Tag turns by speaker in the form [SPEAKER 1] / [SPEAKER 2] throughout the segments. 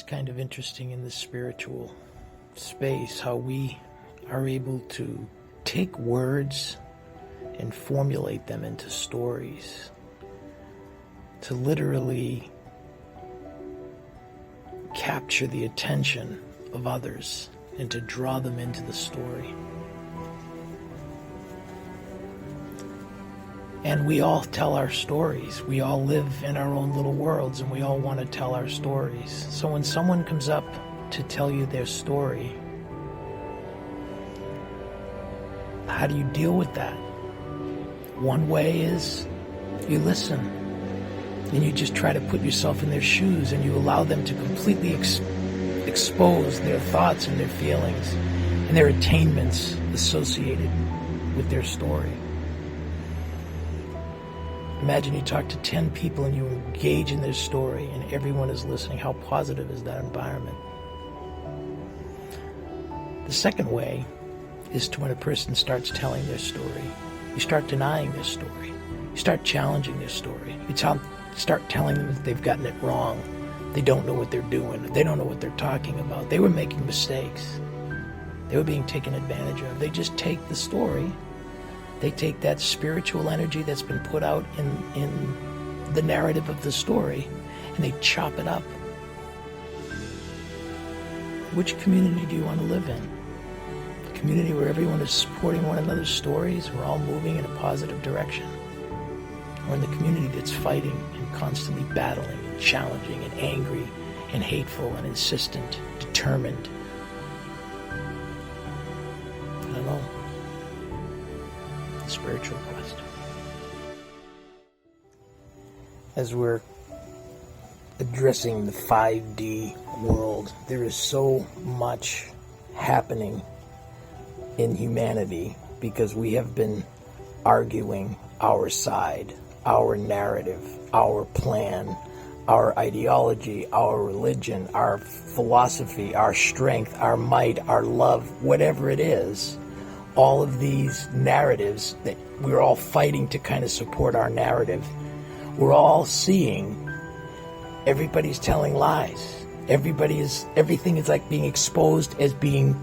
[SPEAKER 1] It's kind of interesting in the spiritual space how we are able to take words and formulate them into stories, to literally capture the attention of others and to draw them into the story. And we all tell our stories. We all live in our own little worlds, and we all want to tell our stories. So when someone comes up to tell you their story, how do you deal with that? One way is you listen, and you just try to put yourself in their shoes, and you allow them to completely expose their thoughts and their feelings and their attainments associated with their story. Imagine you talk to 10 people and you engage in their story and everyone is listening. How positive is that environment? The second way is to when a person starts telling their story, you start denying their story. You start challenging their story. You start telling them that they've gotten it wrong. They don't know what they're doing. They don't know what they're talking about. They were making mistakes. They were being taken advantage of. They just take the story. They take that spiritual energy that's been put out in the narrative of the story, and they chop it up. Which community do you want to live in? A community where everyone is supporting one another's stories, we're all moving in a positive direction? Or in the community that's fighting and constantly battling and challenging and angry and hateful and insistent, determined? I don't know. Spiritual quest. As we're addressing the 5D world, there is so much happening in humanity because we have been arguing our side, our narrative, our plan, our ideology, our religion, our philosophy, our strength, our might, our love, whatever it is. All of these narratives that we're all fighting to kind of support our narrative. We're all seeing everybody's telling lies. Everything is like being exposed as being,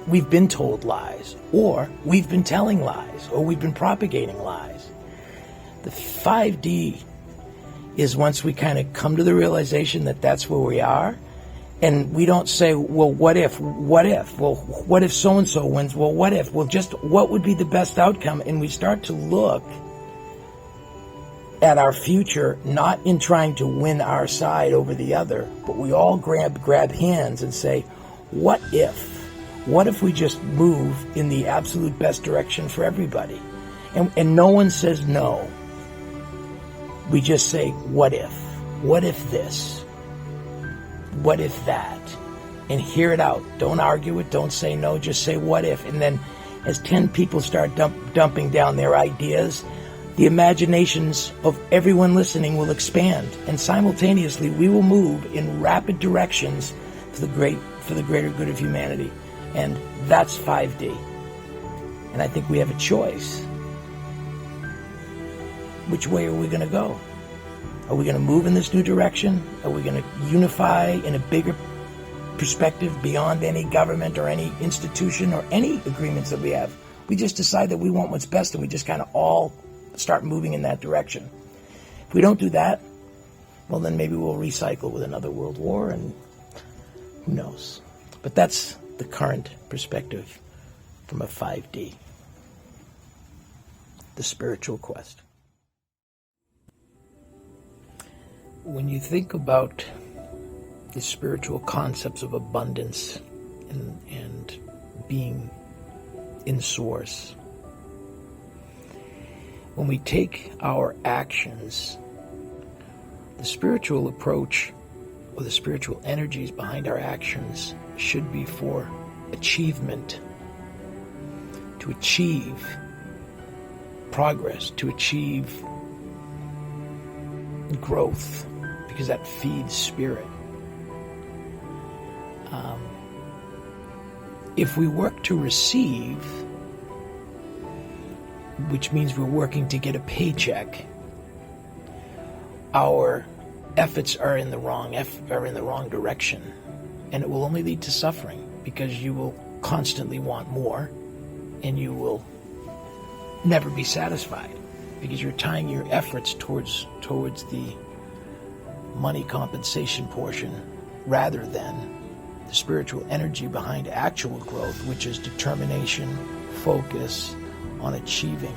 [SPEAKER 1] we've been told lies, or we've been telling lies, or we've been propagating lies. The 5D is once we kind of come to the realization that that's where we are. And we don't say, well, what if? Well, what if so-and-so wins? Well, what if? Well, just what would be the best outcome? And we start to look at our future, not in trying to win our side over the other, but we all grab hands and say, what if? What if we just move in the absolute best direction for everybody? And no one says no. We just say, what if? What if this? What if that? And hear it out. Don't argue it. Don't say no. Just say what if. And then as 10 people start dumping down their ideas, the imaginations of everyone listening will expand. And simultaneously, we will move in rapid directions for the greater good of humanity. And that's 5D. And I think we have a choice. Which way are we going to go? Are we going to move in this new direction? Are we going to unify in a bigger perspective beyond any government or any institution or any agreements that we have? We just decide that we want what's best and we just kind of all start moving in that direction. If we don't do that, well, then maybe we'll recycle with another world war and who knows. But that's the current perspective from a 5D. The spiritual quest. When you think about the spiritual concepts of abundance and being in source, when we take our actions, the spiritual approach or the spiritual energies behind our actions should be for achievement, to achieve progress, to achieve growth, because that feeds spirit. If we work to receive, which means we're working to get a paycheck, our efforts are in the wrong direction, and it will only lead to suffering, because you will constantly want more, and you will never be satisfied, because you're tying your efforts towards the money compensation portion rather than the spiritual energy behind actual growth, which is determination, focus on achieving.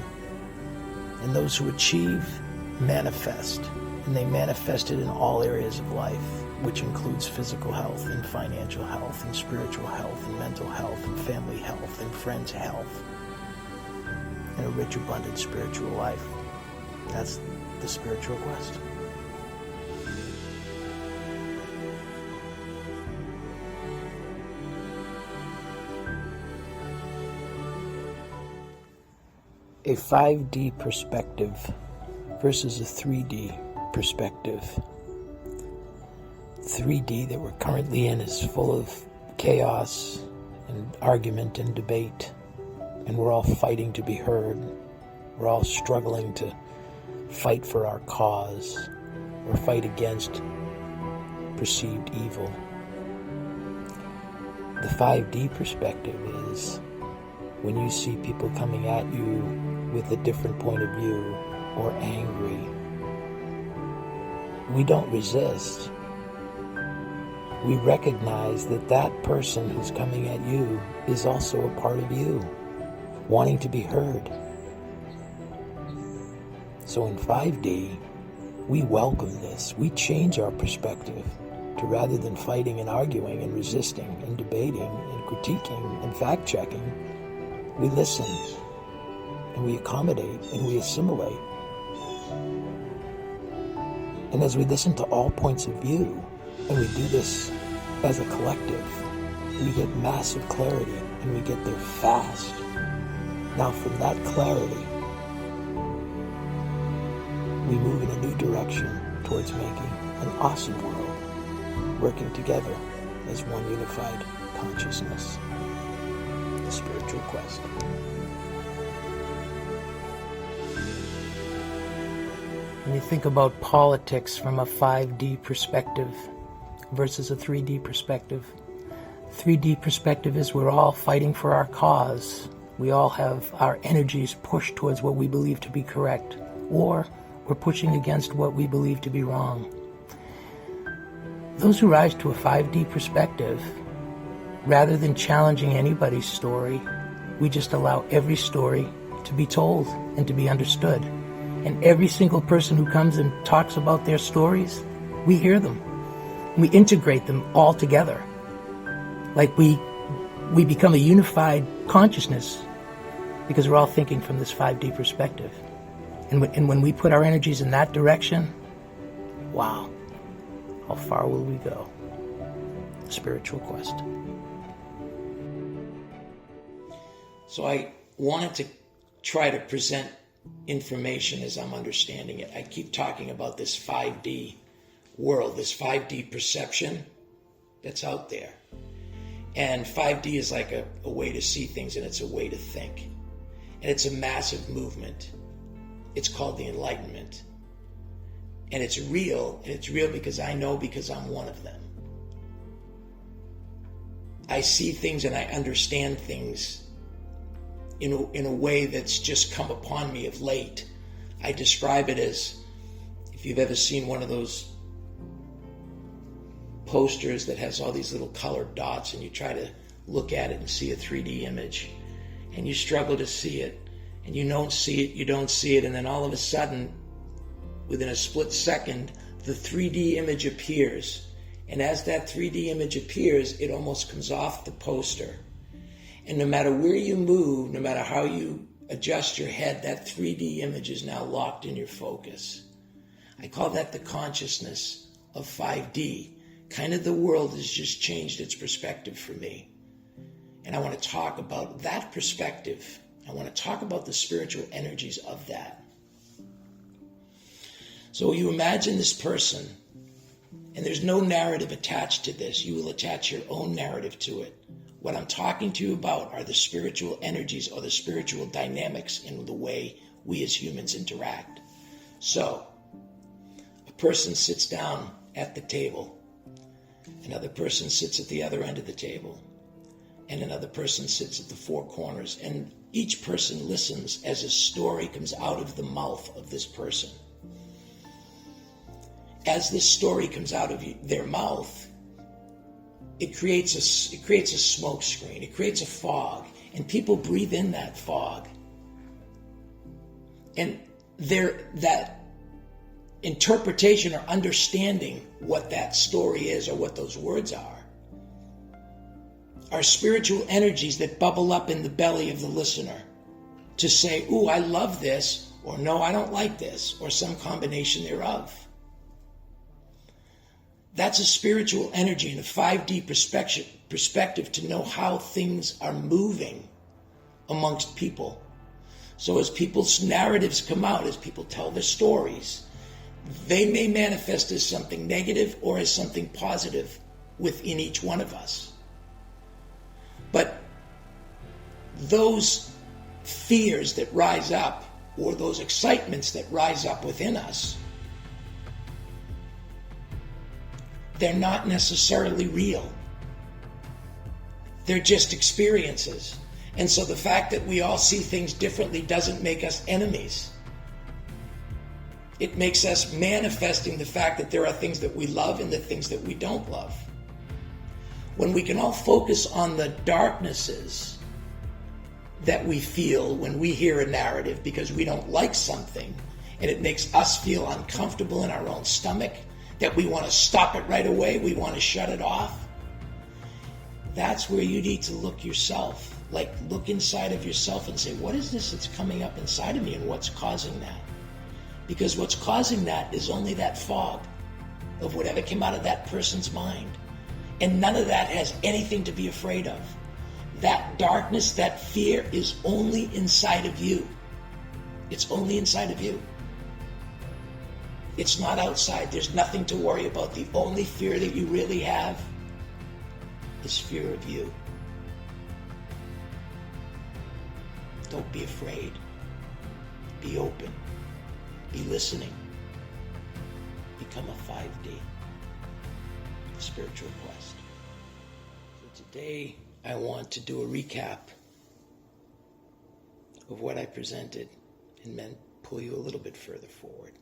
[SPEAKER 1] And those who achieve manifest, and they manifest it in all areas of life, which includes physical health and financial health and spiritual health and mental health and family health and friends' health, and a rich, abundant spiritual life. That's the spiritual quest. A 5D perspective versus a 3D perspective. 3D that we're currently in is full of chaos and argument and debate, and we're all fighting to be heard. We're all struggling to fight for our cause or fight against perceived evil. The 5D perspective is when you see people coming at you with a different point of view or angry, we don't resist. We recognize that that person who's coming at you is also a part of you, wanting to be heard. So in 5D, we welcome this. We change our perspective to, rather than fighting and arguing and resisting and debating and critiquing and fact-checking, we listen and we accommodate and we assimilate. And as we listen to all points of view, and we do this as a collective, we get massive clarity, and we get there fast. Now from that clarity, we move in a new direction towards making an awesome world, working together as one unified consciousness. The spiritual quest. When you think about politics from a 5D perspective versus a 3D perspective, 3D perspective is we're all fighting for our cause. We all have our energies pushed towards what we believe to be correct, or we're pushing against what we believe to be wrong. Those who rise to a 5D perspective, rather than challenging anybody's story, we just allow every story to be told and to be understood. And every single person who comes and talks about their stories, we hear them. We integrate them all together. Like we become a unified consciousness because we're all thinking from this 5D perspective. And when we put our energies in that direction, wow, how far will we go? The spiritual quest. So I wanted to try to present information as I'm understanding it. I keep talking about this 5D world, this 5D perception that's out there. And 5D is like a way to see things, and it's a way to think. And it's a massive movement. It's called the Enlightenment. And it's real, because I know, because I'm one of them. I see things and I understand things in a way that's just come upon me of late. I describe it as, if you've ever seen one of those posters that has all these little colored dots, and you try to look at it and see a 3D image, and you struggle to see it, and you don't see it, and then all of a sudden, within a split second, the 3D image appears. And as that 3D image appears, it almost comes off the poster. And no matter where you move, no matter how you adjust your head, that 3D image is now locked in your focus. I call that the consciousness of 5D. Kind of the world has just changed its perspective for me. And I want to talk about that perspective. I want to talk about the spiritual energies of that. So you imagine this person, and there's no narrative attached to this. You will attach your own narrative to it. What I'm talking to you about are the spiritual energies or the spiritual dynamics in the way we as humans interact. So, a person sits down at the table, another person sits at the other end of the table, and another person sits at the four corners, and each person listens as a story comes out of the mouth of this person. As this story comes out of their mouth, it creates a smoke screen, it creates a fog, and people breathe in that fog. And that interpretation or understanding what that story is or what those words are spiritual energies that bubble up in the belly of the listener to say, ooh, I love this, or no, I don't like this, or some combination thereof. That's a spiritual energy and a 5D perspective to know how things are moving amongst people. So as people's narratives come out, as people tell their stories, they may manifest as something negative or as something positive within each one of us. But those fears that rise up, or those excitements that rise up within us, they're not necessarily real. They're just experiences. And so the fact that we all see things differently doesn't make us enemies. It makes us manifesting the fact that there are things that we love and the things that we don't love. When we can all focus on the darknesses that we feel when we hear a narrative because we don't like something, and it makes us feel uncomfortable in our own stomach, that we want to stop it right away, we want to shut it off, that's where you need to look yourself. Like, look inside of yourself and say, what is this that's coming up inside of me, and what's causing that? Because what's causing that is only that fog of whatever came out of that person's mind. And none of that has anything to be afraid of. That darkness, that fear is only inside of you. It's only inside of you. It's not outside. There's nothing to worry about. The only fear that you really have is fear of you. Don't be afraid. Be open. Be listening. Become a 5D spiritual quest. So today I want to do a recap of what I presented and then pull you a little bit further forward,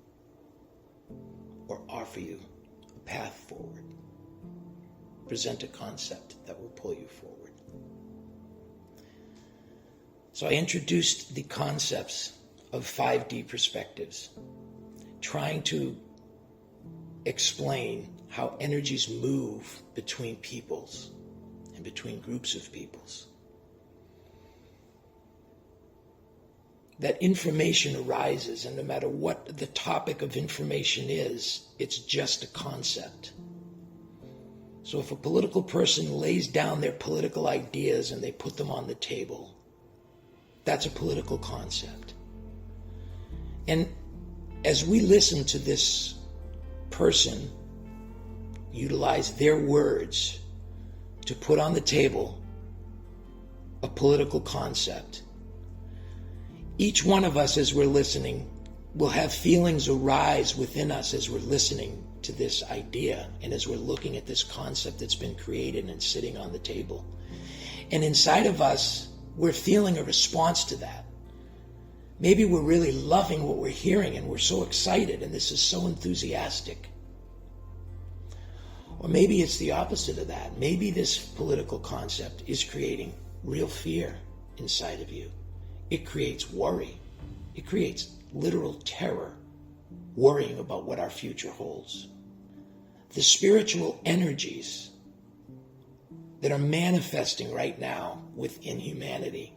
[SPEAKER 1] or offer you a path forward. Present a concept that will pull you forward. So I introduced the concepts of 5D perspectives, trying to explain how energies move between peoples and between groups of peoples. That information arises, and no matter what the topic of information is, it's just a concept. So if a political person lays down their political ideas and they put them on the table, that's a political concept. And as we listen to this person utilize their words to put on the table a political concept, each one of us, as we're listening, will have feelings arise within us as we're listening to this idea and as we're looking at this concept that's been created and sitting on the table. And inside of us, we're feeling a response to that. Maybe we're really loving what we're hearing and we're so excited and this is so enthusiastic. Or maybe it's the opposite of that. Maybe this political concept is creating real fear inside of you. It creates worry. It creates literal terror, worrying about what our future holds. The spiritual energies that are manifesting right now within humanity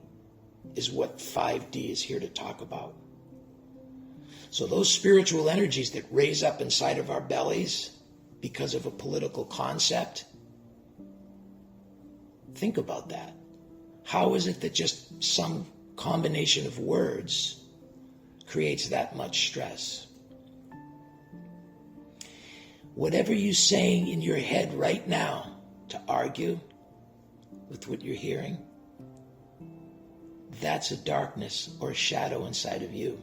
[SPEAKER 1] is what 5D is here to talk about. So those spiritual energies that raise up inside of our bellies because of a political concept, think about that. How is it that just some combination of words creates that much stress? Whatever you're saying in your head right now to argue with what you're hearing, that's a darkness or a shadow inside of you.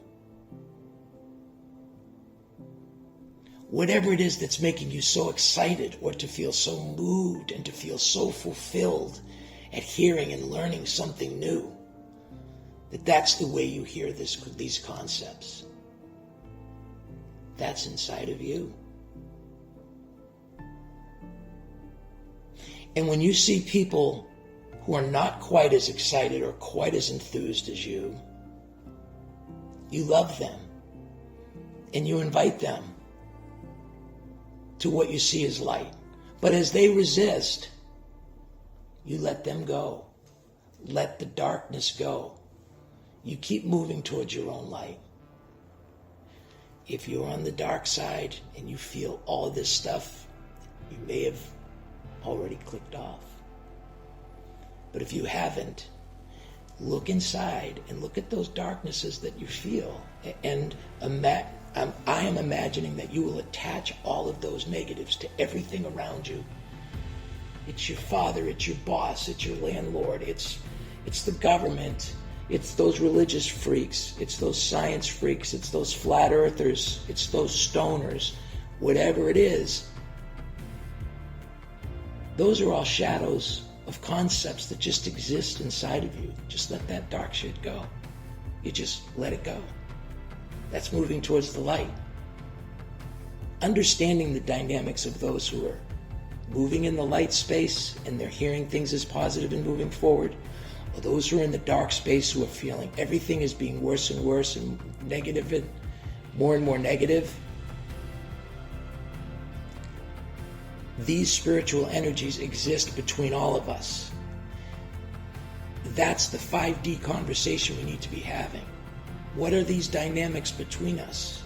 [SPEAKER 1] whatever it is that's making you so excited, or to feel so moved and to feel so fulfilled at hearing and learning something new, that's the way you hear these concepts. That's inside of you. And when you see people who are not quite as excited or quite as enthused as you love them and you invite them to what you see as light. But as they resist, you let them go. Let the darkness go. You keep moving towards your own light. If you're on the dark side and you feel all this stuff, you may have already clicked off. But if you haven't, look inside and look at those darknesses that you feel, and I am imagining that you will attach all of those negatives to everything around you. It's your father, it's your boss, it's your landlord, it's the government, it's those religious freaks, it's those science freaks, it's those flat earthers, it's those stoners, whatever it is. Those are all shadows of concepts that just exist inside of you. Just let that dark shit go. You just let it go. That's moving towards the light. Understanding the dynamics of those who are moving in the light space and they're hearing things as positive and moving forward, or those who are in the dark space who are feeling everything is being worse and worse and negative and more negative. These spiritual energies exist between all of us. That's the 5D conversation we need to be having. What are these dynamics between us?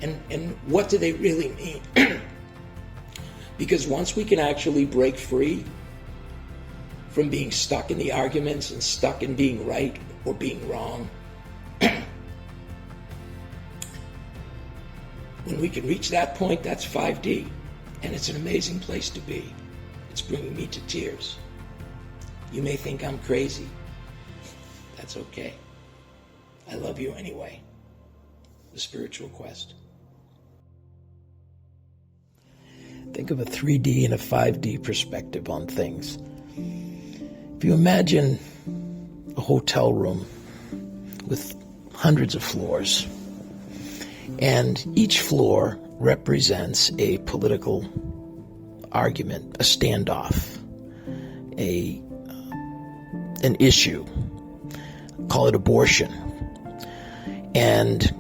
[SPEAKER 1] And what do they really mean? Because once we can actually break free from being stuck in the arguments and stuck in being right or being wrong, when we can reach that point, that's 5D. And it's an amazing place to be. It's bringing me to tears. You may think I'm crazy. That's okay. I love you anyway. The Spiritual Quest. Think of a 3D and a 5D perspective on things. If you imagine a hotel room with hundreds of floors, and each floor represents a political argument, a standoff, an issue. Call it abortion. And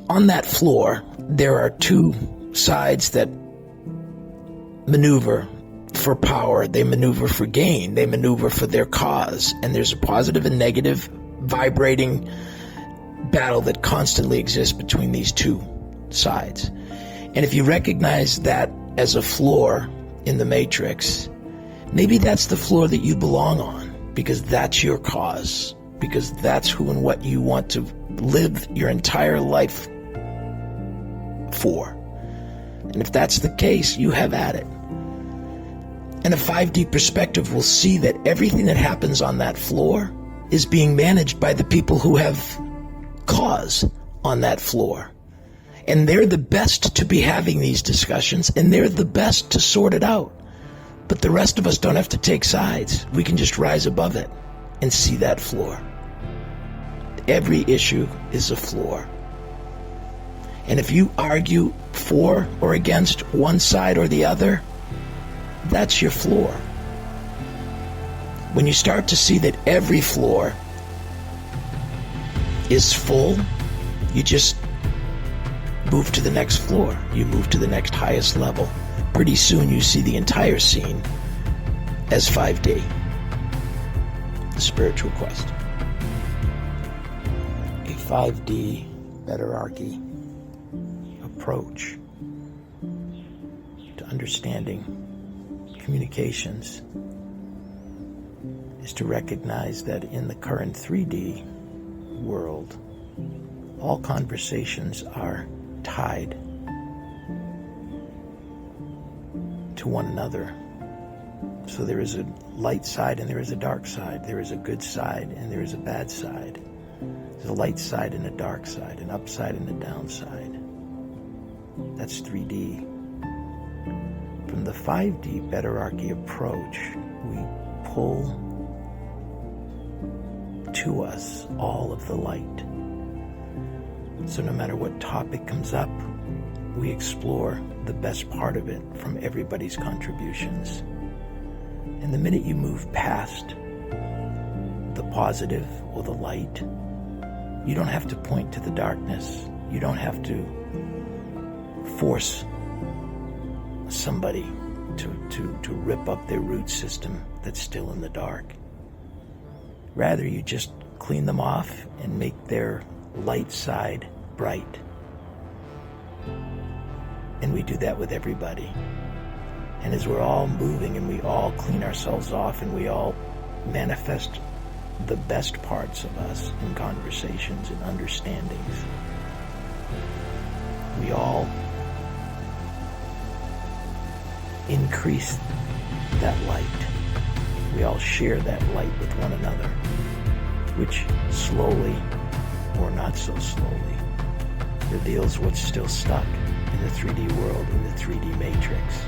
[SPEAKER 1] on that floor, there are two sides that maneuver for power. They maneuver for gain. They maneuver for their cause. And there's a positive and negative vibrating battle that constantly exists between these two sides. And if you recognize that as a floor in the matrix, maybe that's the floor that you belong on, because that's your cause, because that's who and what you want to live your entire life for. And if that's the case, you have at it. And a 5D perspective will see that everything that happens on that floor is being managed by the people who have cause on that floor. And they're the best to be having these discussions, and they're the best to sort it out. But the rest of us don't have to take sides. We can just rise above it and see that floor. Every issue is a floor. And if you argue for or against one side or the other, that's your floor. When you start to see that every floor is full, you just move to the next floor. You move to the next highest level. Pretty soon you see the entire scene as 5D. The Spiritual Quest. A 5D Betterarchy approach to understanding communications is to recognize that in the current 3D world, all conversations are tied to one another. So there is a light side and there is a dark side. There is a good side and there is a bad side. There's a light side and a dark side, an upside and a downside. That's 3D. From the 5D Betterarchy approach, we pull to us all of the light. So no matter what topic comes up, we explore the best part of it from everybody's contributions. And the minute you move past the positive or the light, you don't have to point to the darkness. You don't have to force somebody to rip up their root system that's still in the dark. Rather, you just clean them off and make their light side bright. And we do that with everybody. And as we're all moving and we all clean ourselves off and we all manifest the best parts of us in conversations and understandings, we all increase that light. We all share that light with one another, which slowly, or not so slowly, reveals what's still stuck in the 3D world, in the 3D matrix.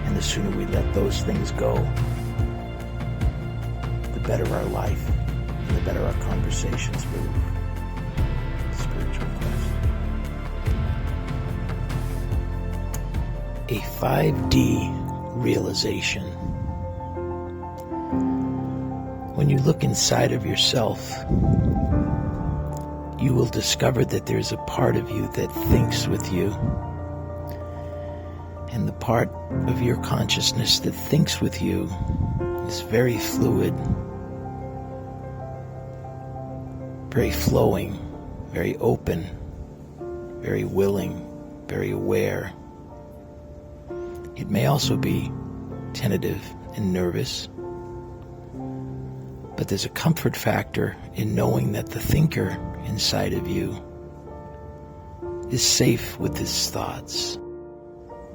[SPEAKER 1] And the sooner we let those things go, the better our life and the better our conversations move. Spiritual quest. A 5D realization. When you look inside of yourself, you will discover that there's a part of you that thinks with you. And the part of your consciousness that thinks with you is very fluid, very flowing, very open, very willing, very aware. It may also be tentative and nervous, but there's a comfort factor in knowing that the thinker inside of you is safe with his thoughts.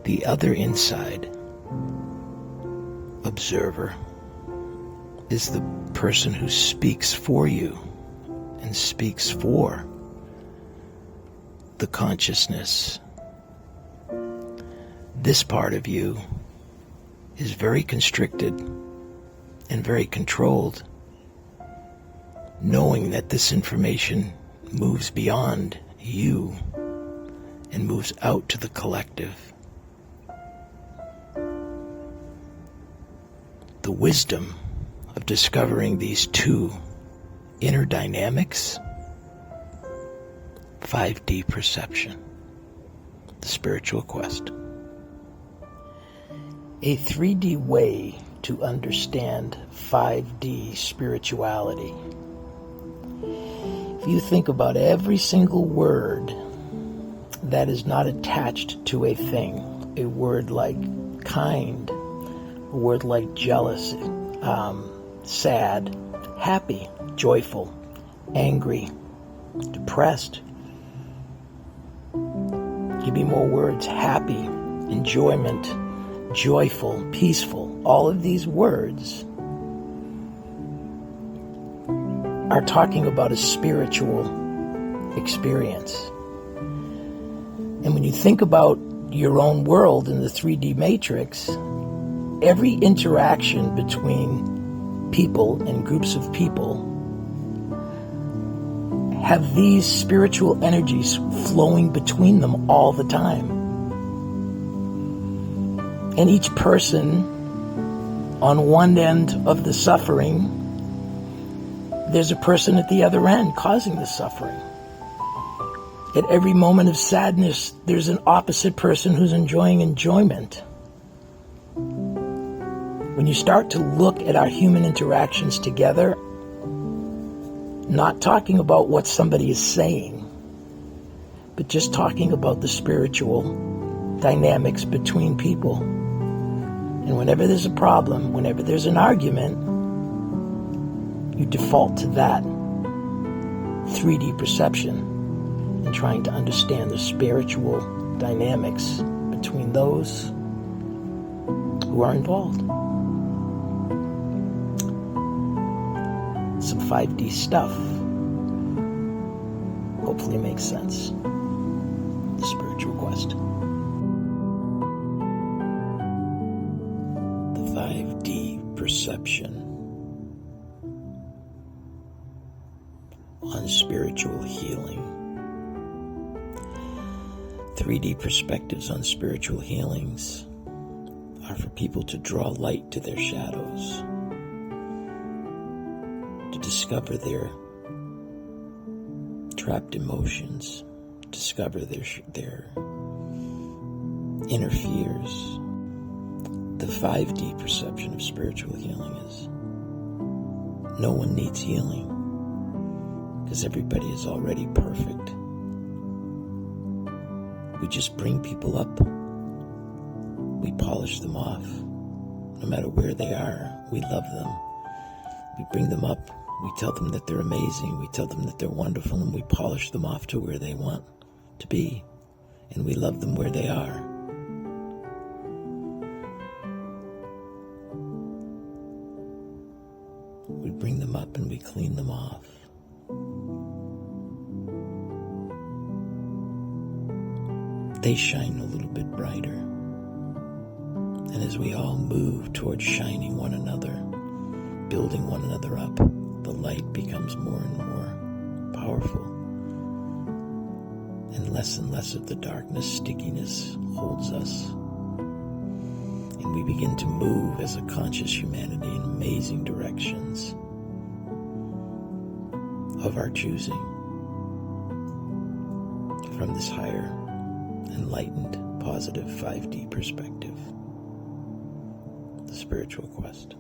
[SPEAKER 1] The other inside, observer, is the person who speaks for you and speaks for the consciousness. This part of you is very constricted and very controlled, knowing that this information moves beyond you and moves out to the collective. The wisdom of discovering these two inner dynamics, 5D perception, the spiritual quest. A 3D way to understand 5D spirituality. If you think about every single word that is not attached to a thing, a word like kind, a word like jealous, sad, happy, joyful, angry, depressed. Give me more words: happy, enjoyment, joyful, peaceful. All of these words are talking about a spiritual experience. And when you think about your own world in the 3D matrix, every interaction between people and groups of people have these spiritual energies flowing between them all the time. And each person on one end of the suffering, there's a person at the other end causing the suffering. At every moment of sadness, there's an opposite person who's enjoying enjoyment. When you start to look at our human interactions together, not talking about what somebody is saying, but just talking about the spiritual dynamics between people. And whenever there's a problem, whenever there's an argument, you default to that 3D perception and trying to understand the spiritual dynamics between those who are involved. Some 5D stuff. Hopefully it makes sense. The spiritual quest. quest. The 5D perception on spiritual healing. 3D perspectives on spiritual healings are for people to draw light to their shadows, to discover their trapped emotions, discover their inner fears. The 5D perception of spiritual healing is no one needs healing because everybody is already perfect. We just bring people up. We polish them off. No matter where they are, we love them. We bring them up. We tell them that they're amazing. We tell them that they're wonderful, and we polish them off to where they want to be. And we love them where they are. We bring them up and we clean them off. They shine a little bit brighter. And as we all move towards shining one another, building one another up, the light becomes more and more powerful. And less of the darkness, stickiness holds us. And we begin to move as a conscious humanity in amazing directions of our choosing from this higher, enlightened, positive 5D perspective. The spiritual quest.